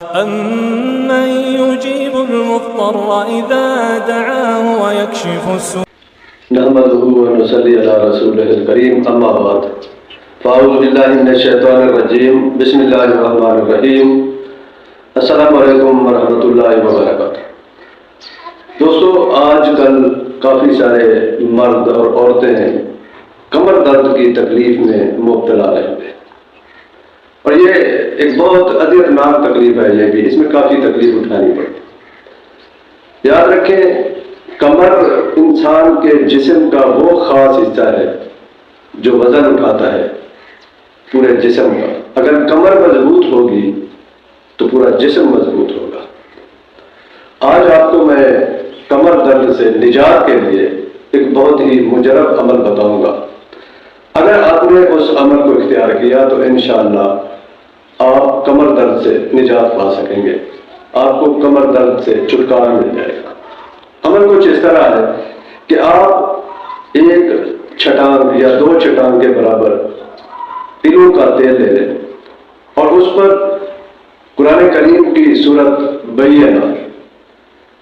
أَمَّن يُجِيبُ الْمُضْطَرَّ إِذَا دَعَاهُ وَيَكْشِفُ السُّوءَ نحمده ونصلي على رسوله الكريم أما بعد فأعوذ بالله من الشيطان الرجيم بسم الله الرحمن الرحيم السلام علیکم ورحمۃ اللہ وبرکاتہ۔ دوستو، آج کل کافی سارے مرد اور عورتیں کمر درد کی تکلیف میں مبتلا رہتے ہیں، اور یہ ایک بہت اذیتناک تکلیف ہے، یہ بھی اس میں کافی تکلیف اٹھانی پڑتی ہے۔ یاد رکھیں، کمر انسان کے جسم کا وہ خاص حصہ ہے جو وزن اٹھاتا ہے پورے جسم کا۔ اگر کمر مضبوط ہوگی تو پورا جسم مضبوط ہوگا۔ آج آپ کو میں کمر درد سے نجات کے لیے ایک بہت ہی مجرب عمل بتاؤں گا۔ اگر آپ نے اس عمل کو اختیار کیا تو انشاءاللہ آپ کمر درد سے نجات پا سکیں گے، آپ کو کمر درد سے چھٹکارا مل جائے گا۔ عمل کچھ اس طرح ہے کہ آپ ایک چھٹان یا 2 چھٹان کے برابر تلوں کا تیل لے لیں اور اس پر قرآن کریم کی سورت بینہ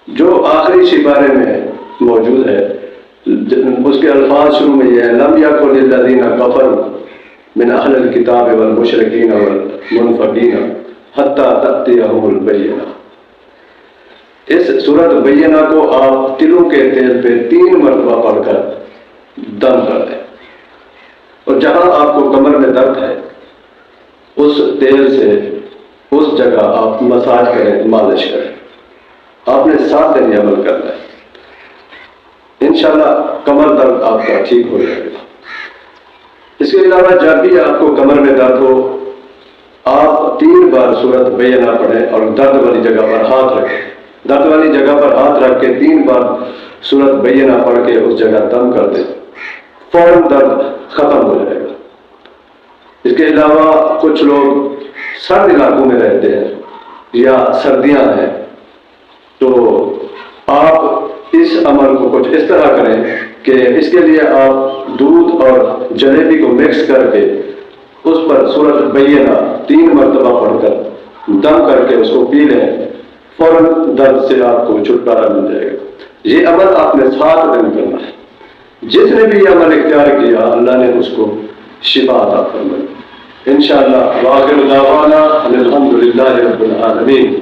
جو آخری سپارے میں موجود ہے، اس کے الفاظ شروع میں یہ ہے: لم یکن للذین کفروا من اہل الکتاب والمشرکین والمنفقین حتی تأتیہم البینہ۔ اس سورت بینہ کو آپ تلوں کے تیل پہ 3 مرتبہ پڑھ کر دم کر دیں، اور جہاں آپ کو کمر میں درد ہے اس تیل سے اس جگہ آپ مساج کریں، مالش کریں۔ آپ نے 7 دن یہ عمل کرنا ہے، انشاءاللہ کمر درد آپ کا ٹھیک ہو جائے گا۔ اس کے علاوہ جب بھی آپ کو کمر میں درد ہو، آپ 3 بار سورت بینہ پڑھیں اور درد والی جگہ پر ہاتھ رکھیں۔ درد والی جگہ پر ہاتھ رکھ کے 3 بار سورت بینہ پڑھ کے اس جگہ دم کر دیں، فوراً درد ختم ہو جائے گا۔ اس کے علاوہ کچھ لوگ سرد علاقوں میں رہتے ہیں یا سردیاں ہیں، تو آپ اس عمل کو کچھ اس طرح کریں کہ اس کے لیے آپ دودھ اور جلیبی کو مکس کر کے اس پر سورت بینہ 3 مرتبہ پڑھ کر دم کر کے اس کو پی لیں، فوراً درد سے آپ کو چھٹکارا مل جائے گا۔ یہ عمل آپ نے 7 دن کرنا ہے۔ جس نے بھی یہ عمل اختیار کیا اللہ نے اس کو شفا عطا فرمائی انشاءاللہ۔ وآخر دعوانا الحمدللہ رب العالمین۔